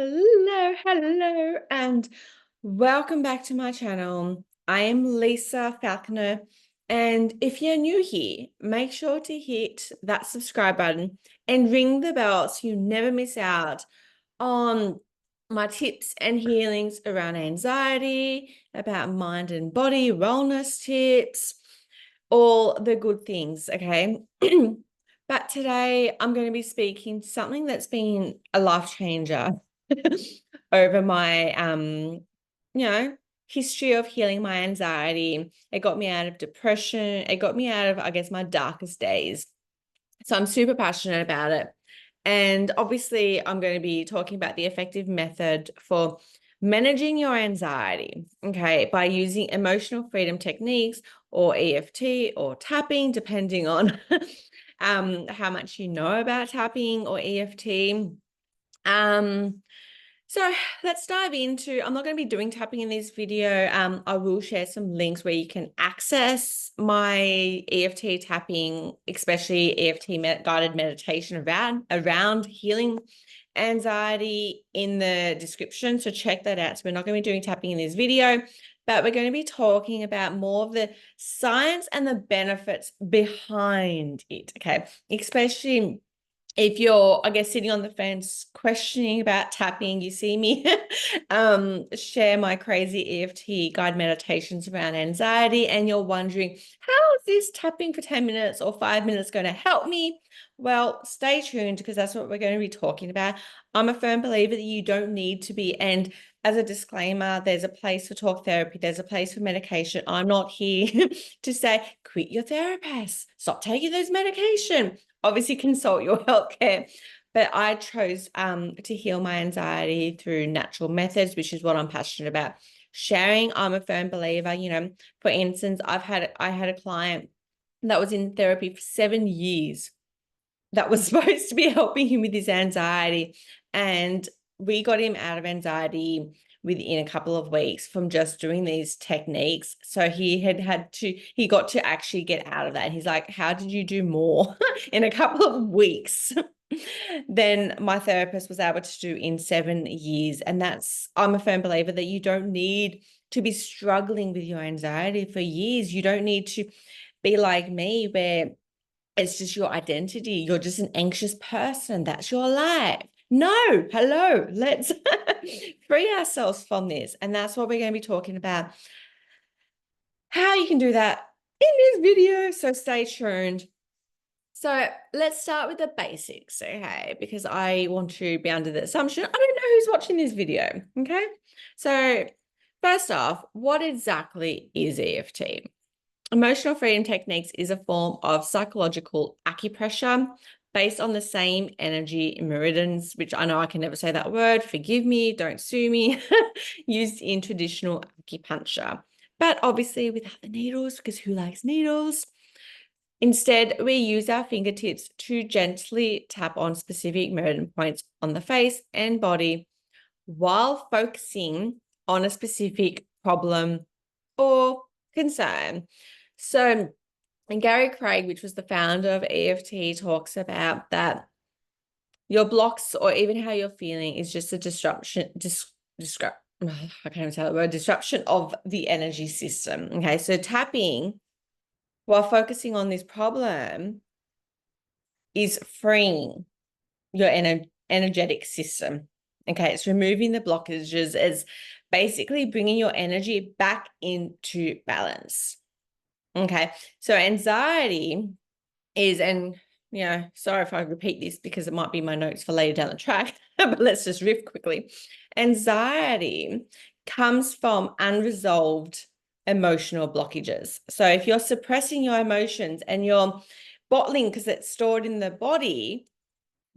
Hello, and welcome back to my channel. I am Lisa Falconer, and if you're new here, make sure to hit that subscribe button and ring the bell so you never miss out on my tips and healings around anxiety, about mind and body wellness tips, all the good things, okay? But today I'm going to be speaking something that's been a life changer over my history of healing my anxiety. It got me out of depression. It got me out of, I guess, my darkest days. So I'm super passionate about it. And obviously, I'm going to be talking about the effective method for managing your anxiety, okay, by using emotional freedom techniques or EFT or tapping, depending on how much you know about tapping or EFT. So let's dive into, I'm not going to be doing tapping in this video. I will share some links where you can access my EFT tapping, especially EFT guided meditation around healing anxiety in the description. So check that out. So we're not going to be doing tapping in this video, but we're going to be talking about more of the science and the benefits behind it. Okay. Especially if you're, I guess, sitting on the fence questioning about tapping, you see me share my crazy EFT guide meditations around anxiety, and you're wondering, how is this tapping for 10 minutes or 5 minutes going to help me? Well, stay tuned because that's what we're going to be talking about. I'm a firm believer that you don't need to be, and as a disclaimer, there's a place for talk therapy, there's a place for medication. I'm not here to say, quit your therapist, stop taking those medication. Obviously consult your healthcare, but I chose to heal my anxiety through natural methods, which is what I'm passionate about sharing. I'm a firm believer, for instance, I had a client that was in therapy for 7 years that was supposed to be helping him with his anxiety, and we got him out of anxiety within a couple of weeks from just doing these techniques. So he got to actually get out of that. And he's like, how did you do more in a couple of weeks than my therapist was able to do in 7 years? And I'm a firm believer that you don't need to be struggling with your anxiety for years. You don't need to be like me, where it's just your identity. You're just an anxious person. That's your life. No, hello, let's free ourselves from this. And that's what we're going to be talking about, how you can do that in this video. So stay tuned. So let's start with the basics, okay? Because I want to be under the assumption I don't know who's watching this video, okay? So first off, what exactly is EFT? Emotional freedom techniques is a form of psychological acupressure based on the same energy meridians, which I know I can never say that word, forgive me, don't sue me, used in traditional acupuncture, but obviously without the needles, because who likes needles? Instead, we use our fingertips to gently tap on specific meridian points on the face and body while focusing on a specific problem or concern. So, and Gary Craig, which was the founder of EFT, talks about that your blocks or even how you're feeling is just a disruption I can't even tell the word, disruption of the energy system. Okay, so tapping while focusing on this problem is freeing your energetic system. Okay, it's removing the blockages, as basically bringing your energy back into balance. Okay, so anxiety is, and sorry if I repeat this because it might be my notes for later down the track, but let's just riff quickly. Anxiety comes from unresolved emotional blockages. So if you're suppressing your emotions and you're bottling because it's stored in the body,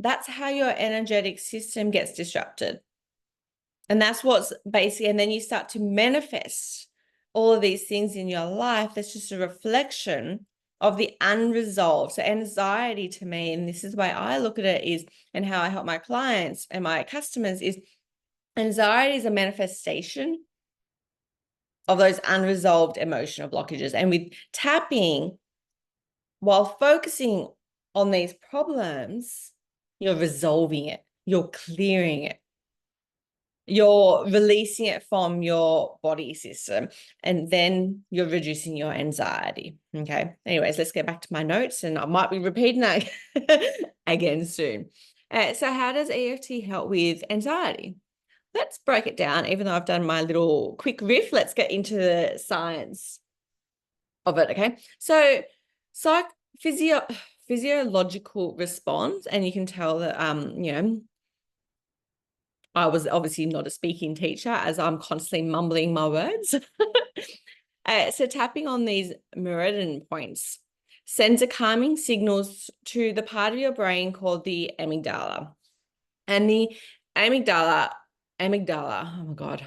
that's how your energetic system gets disrupted. And that's what's basically, and then you start to manifest all of these things in your life. That's just a reflection of the unresolved. So anxiety, to me, and this is the way I look at it, is, and how I help my clients and my customers, is anxiety is a manifestation of those unresolved emotional blockages. And with tapping, while focusing on these problems, you're resolving it, you're clearing it. You're releasing it from your body system, and then you're reducing your anxiety. Okay. Anyways, let's get back to my notes, and I might be repeating that again soon. So how does EFT help with anxiety? Let's break it down. Even though I've done my little quick riff, let's get into the science of it. Okay. So psych physio physiological response, and you can tell that I was obviously not a speaking teacher, as I'm constantly mumbling my words. So tapping on these meridian points sends a calming signals to the part of your brain called the amygdala. And the amygdala, oh my God.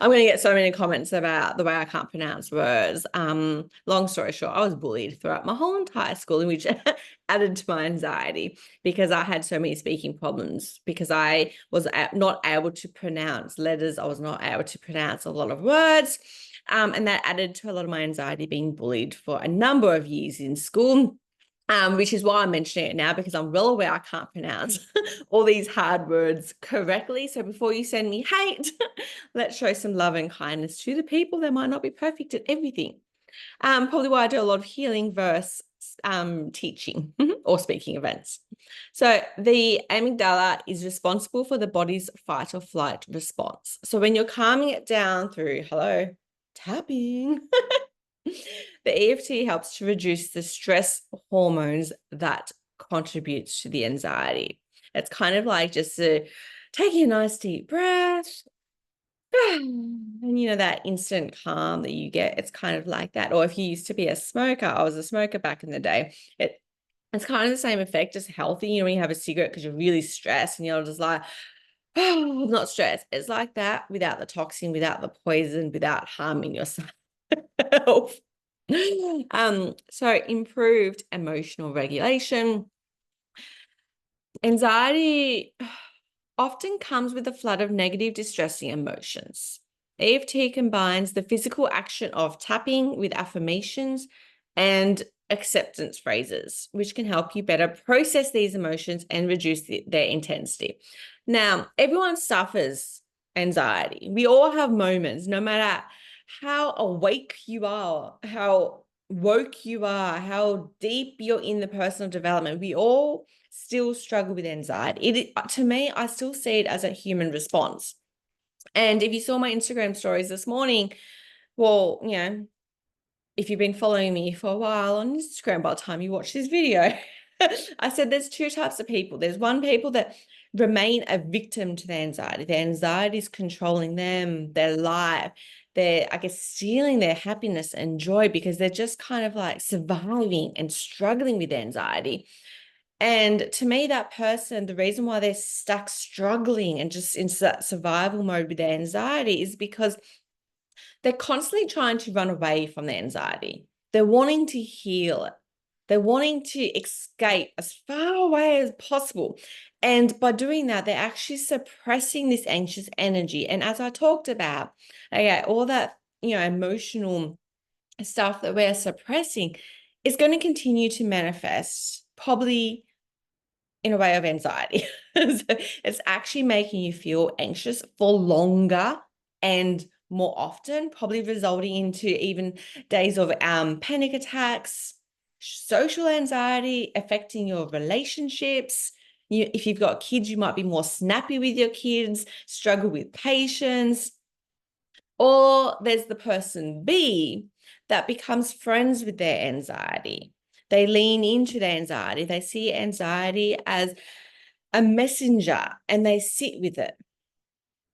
I'm going to get so many comments about the way I can't pronounce words. Long story short, I was bullied throughout my whole entire schooling, which added to my anxiety because I had so many speaking problems because I was not able to pronounce letters. I was not able to pronounce a lot of words. And that added to a lot of my anxiety being bullied for a number of years in school. Which is why I'm mentioning it now, because I'm well aware I can't pronounce all these hard words correctly. So before you send me hate, let's show some love and kindness to the people that might not be perfect at everything. Probably why I do a lot of healing versus teaching or speaking events. So the amygdala is responsible for the body's fight or flight response. So when you're calming it down through, tapping, the EFT helps to reduce the stress hormones that contributes to the anxiety. It's kind of like just taking a nice deep breath, and that instant calm that you get. It's kind of like that. Or if you used to be a smoker, I was a smoker back in the day. It's kind of the same effect, just healthy. When you have a cigarette because you're really stressed and you're just like, oh, I'm not stressed. It's like that without the toxin, without the poison, without harming yourself. So improved emotional regulation. Anxiety often comes with a flood of negative, distressing emotions. EFT combines the physical action of tapping with affirmations and acceptance phrases, which can help you better process these emotions and reduce their intensity. Now, everyone suffers anxiety. We all have moments, no matter how awake you are, how woke you are, how deep you're in the personal development. We all still struggle with anxiety. To me, I still see it as a human response. And if you saw my Instagram stories this morning, well, if you've been following me for a while on Instagram by the time you watch this video, I said there's two types of people. There's one people that remain a victim to their anxiety. Their anxiety is controlling them, their life. They're, I guess, stealing their happiness and joy because they're just kind of like surviving and struggling with anxiety. And to me, that person, the reason why they're stuck struggling and just in that survival mode with their anxiety is because they're constantly trying to run away from the anxiety. They're wanting to heal it. They're wanting to escape as far away as possible. And by doing that, they're actually suppressing this anxious energy. And as I talked about, okay, all that, emotional stuff that we're suppressing is going to continue to manifest probably in a way of anxiety. So it's actually making you feel anxious for longer and more often, probably resulting into even days of panic attacks, social anxiety, affecting your relationships. If you've got kids, you might be more snappy with your kids, struggle with patience. Or there's the person B that becomes friends with their anxiety. They lean into their anxiety. They see anxiety as a messenger and they sit with it.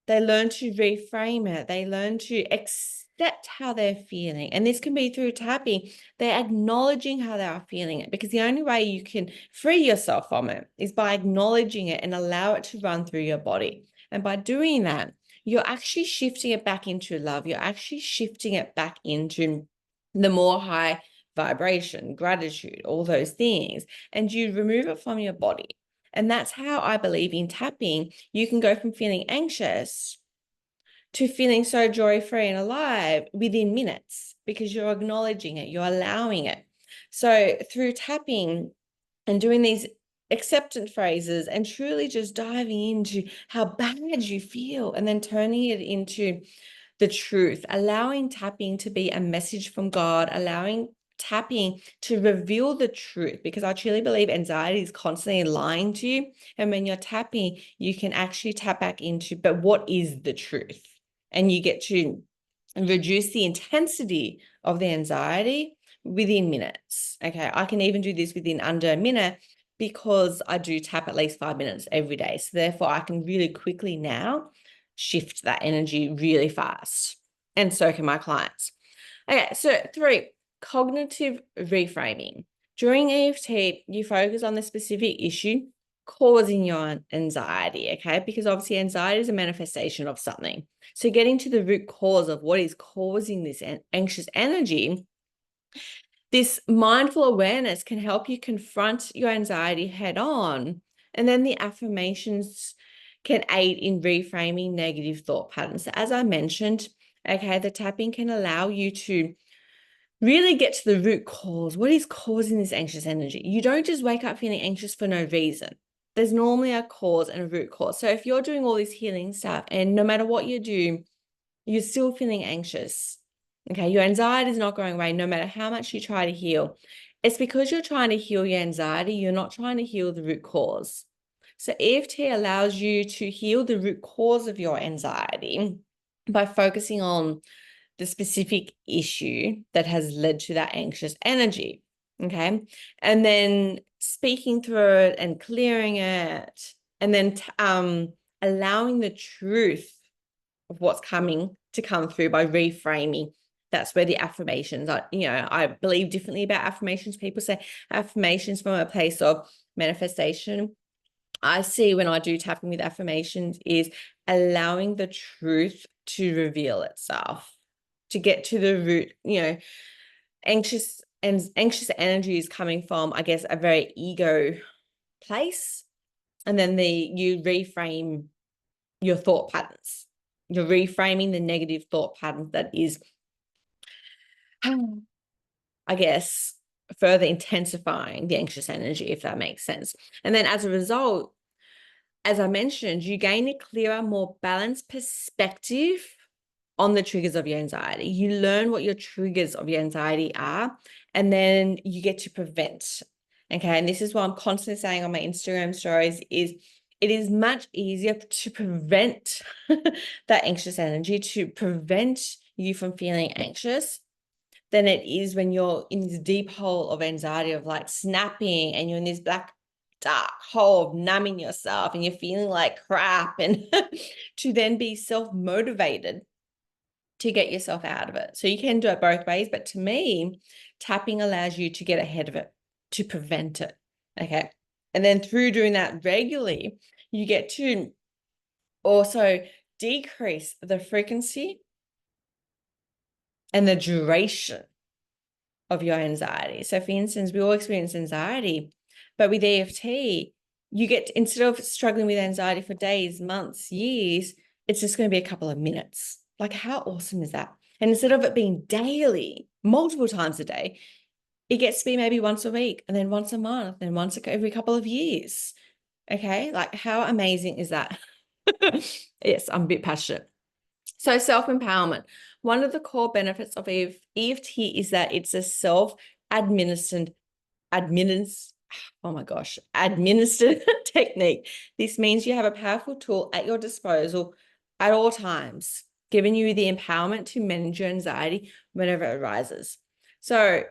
They learn to reframe it. They learn to accept how they're feeling. And this can be through tapping. They're acknowledging how they are feeling it, because the only way you can free yourself from it is by acknowledging it and allow it to run through your body. And by doing that, you're actually shifting it back into love. You're actually shifting it back into the more high vibration, gratitude, all those things, and you remove it from your body. And that's how I believe in tapping. You can go from feeling anxious to feeling so joy-free and alive within minutes, because you're acknowledging it, you're allowing it. So through tapping and doing these acceptance phrases and truly just diving into how bad you feel and then turning it into the truth, allowing tapping to be a message from God, allowing tapping to reveal the truth, because I truly believe anxiety is constantly lying to you. And when you're tapping, you can actually tap back into, but what is the truth? And you get to reduce the intensity of the anxiety within minutes. Okay, I can even do this within under a minute because I do tap at least 5 minutes every day. So therefore I can really quickly now shift that energy really fast. And so can my clients. Okay, so 3, cognitive reframing. During EFT, you focus on the specific issue causing your anxiety, okay? Because obviously anxiety is a manifestation of something. So getting to the root cause of what is causing this anxious energy, this mindful awareness can help you confront your anxiety head on. And then the affirmations can aid in reframing negative thought patterns. So as I mentioned, okay, the tapping can allow you to really get to the root cause. What is causing this anxious energy? You don't just wake up feeling anxious for no reason. There's normally a cause and a root cause. So if you're doing all this healing stuff and no matter what you do, you're still feeling anxious, okay, your anxiety is not going away no matter how much you try to heal. It's because you're trying to heal your anxiety. You're not trying to heal the root cause. So EFT allows you to heal the root cause of your anxiety by focusing on the specific issue that has led to that anxious energy, okay? And then speaking through it and clearing it, and then allowing the truth of what's coming to come through by reframing. That's where the affirmations are. I believe differently about affirmations. People say affirmations from a place of manifestation. I see when I do tapping with affirmations is allowing the truth to reveal itself, to get to the root. Anxious energy is coming from, I guess, a very ego place. And then you reframe your thought patterns. You're reframing the negative thought pattern that is, I guess, further intensifying the anxious energy, if that makes sense. And then as a result, as I mentioned, you gain a clearer, more balanced perspective on the triggers of your anxiety. You learn what your triggers of your anxiety are, and then you get to prevent. Okay. And this is what I'm constantly saying on my Instagram stories is it is much easier to prevent that anxious energy, to prevent you from feeling anxious than it is when you're in this deep hole of anxiety of like snapping and you're in this black dark hole of numbing yourself and you're feeling like crap, and to then be self-motivated to get yourself out of it. So you can do it both ways, but to me, tapping allows you to get ahead of it, to prevent it. Okay. And then through doing that regularly, you get to also decrease the frequency and the duration of your anxiety. So for instance, we all experience anxiety, but with EFT, you get, instead of struggling with anxiety for days, months, years, it's just going to be a couple of minutes. Like, how awesome is that? And instead of it being daily, multiple times a day, it gets to be maybe once a week, and then once a month, and once every couple of years. Okay. Like, how amazing is that? Yes, I'm a bit passionate. So self-empowerment. One of the core benefits of EFT is that it's a self-administered, administered technique. This means you have a powerful tool at your disposal at all times, giving you the empowerment to manage your anxiety whenever it arises. So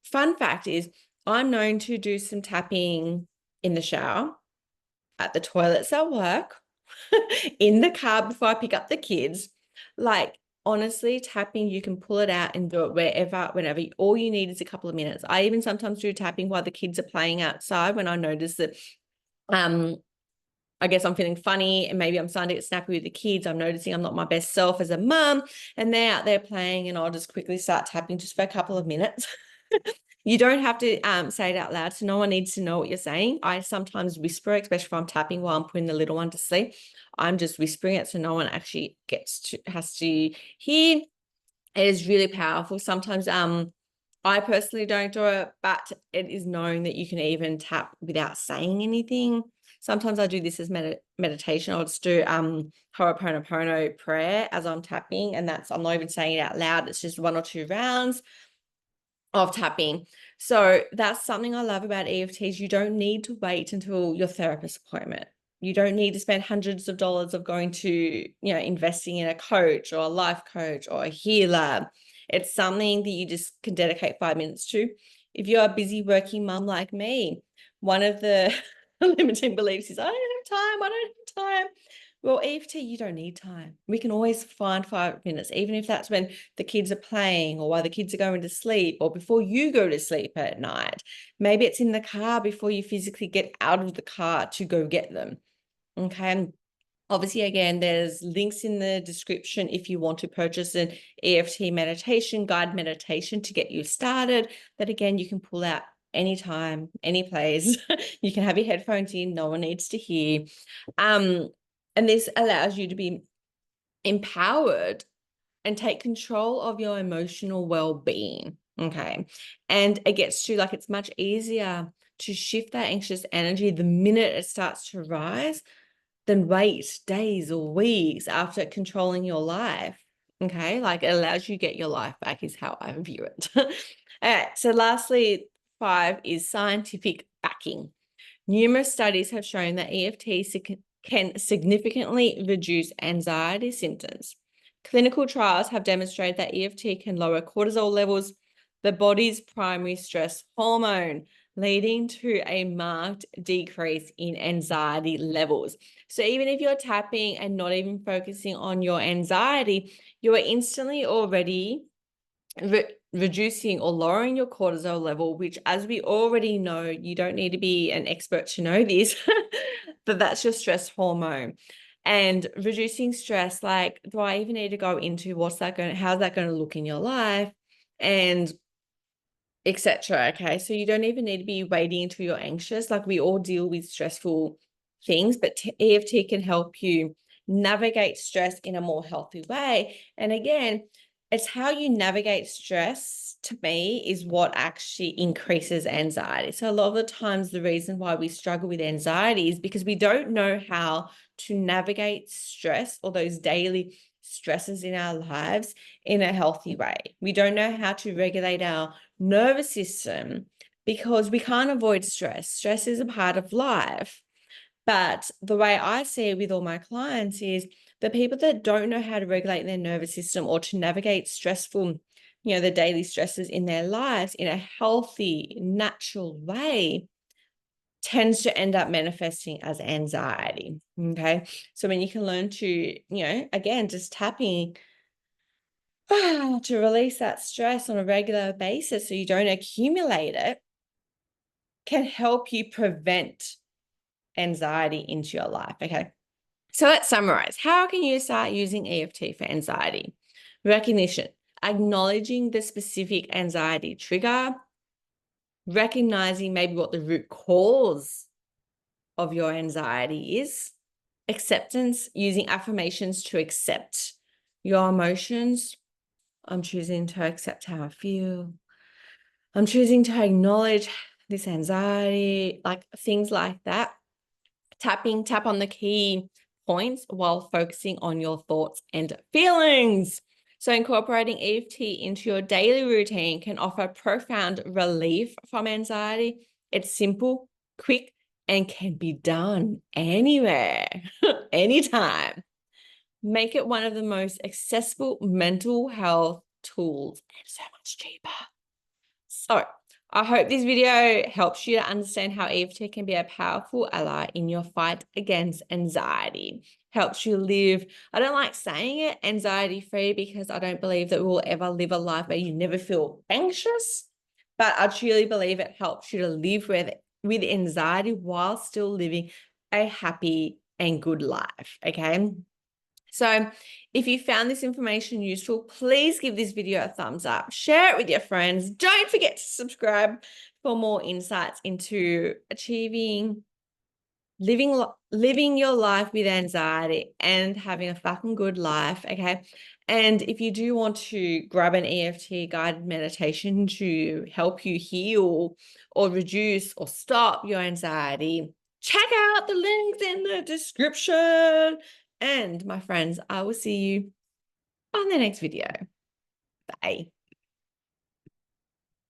fun fact is, I'm known to do some tapping in the shower, at the toilets at work, in the car before I pick up the kids. Like, honestly, tapping, you can pull it out and do it wherever, whenever. All you need is a couple of minutes. I even sometimes do tapping while the kids are playing outside when I notice that I guess I'm feeling funny and maybe I'm starting to get snappy with the kids. I'm noticing I'm not my best self as a mum, and they're out there playing, and I'll just quickly start tapping just for a couple of minutes. You don't have to say it out loud, so no one needs to know what you're saying. I sometimes whisper, especially if I'm tapping while I'm putting the little one to sleep. I'm just whispering it so no one actually has to hear. It is really powerful. Sometimes I personally don't do it, but it is known that you can even tap without saying anything. Sometimes I do this as meditation. I'll just do Ho'oponopono prayer as I'm tapping, and I'm not even saying it out loud. It's just 1 or 2 rounds of tapping. So that's something I love about EFTs. You don't need to wait until your therapist appointment. You don't need to spend hundreds of dollars of going to, investing in a coach or a life coach or a healer. It's something that you just can dedicate 5 minutes to. If you're a busy working mum like me, one of the limiting beliefs is, I don't have time. I don't have time. Well, EFT, you don't need time. We can always find 5 minutes, even if that's when the kids are playing or while the kids are going to sleep or before you go to sleep at night. Maybe it's in the car before you physically get out of the car to go get them. Okay. And obviously, again, there's links in the description if you want to purchase an EFT meditation, guide meditation to get you started. That again, you can pull out anytime, any place. You can have your headphones in, no one needs to hear. And this allows you to be empowered and take control of your emotional well-being. Okay. And it gets to it's much easier to shift that anxious energy the minute it starts to rise than wait days or weeks after controlling your life. Okay. It allows you to get your life back is how I view it. All right. So lastly, 5 is scientific backing. Numerous studies have shown that EFT can significantly reduce anxiety symptoms. Clinical trials have demonstrated that EFT can lower cortisol levels, the body's primary stress hormone, leading to a marked decrease in anxiety levels. So even if you're tapping and not even focusing on your anxiety, you are instantly already reducing or lowering your cortisol level, which, as we already know, you don't need to be an expert to know this, but that's your stress hormone. And reducing stress, do I even need to go into how's that going to look in your life, and etc. Okay, so you don't even need to be waiting until you're anxious. We all deal with stressful things, but EFT can help you navigate stress in a more healthy way. And again, it's how you navigate stress, to me, is what actually increases anxiety. So a lot of the times the reason why we struggle with anxiety is because we don't know how to navigate stress or those daily stresses in our lives in a healthy way. We don't know how to regulate our nervous system because we can't avoid stress. Stress is a part of life. But the way I see it with all my clients is the people that don't know how to regulate their nervous system or to navigate stressful, the daily stresses in their lives in a healthy, natural way tends to end up manifesting as anxiety. Okay. So when you can learn to, again, just tapping to release that stress on a regular basis so you don't accumulate it, can help you prevent anxiety into your life. Okay. So let's summarize. How can you start using EFT for anxiety? Recognition, acknowledging the specific anxiety trigger, recognizing maybe what the root cause of your anxiety is, acceptance, using affirmations to accept your emotions. I'm choosing to accept how I feel. I'm choosing to acknowledge this anxiety, things like that. Tap on the key points while focusing on your thoughts and feelings. So incorporating EFT into your daily routine can offer profound relief from anxiety. It's simple, quick, and can be done anywhere, anytime. Make it one of the most accessible mental health tools and so much cheaper. So I hope this video helps you to understand how EFT can be a powerful ally in your fight against anxiety. Helps you live, I don't like saying it, anxiety-free, because I don't believe that we'll ever live a life where you never feel anxious, but I truly believe it helps you to live with anxiety while still living a happy and good life, okay? So if you found this information useful, please give this video a thumbs up, share it with your friends. Don't forget to subscribe for more insights into achieving, living your life with anxiety and having a fucking good life, okay? And if you do want to grab an EFT guided meditation to help you heal or reduce or stop your anxiety, check out the links in the description. And my friends, I will see you on the next video. Bye.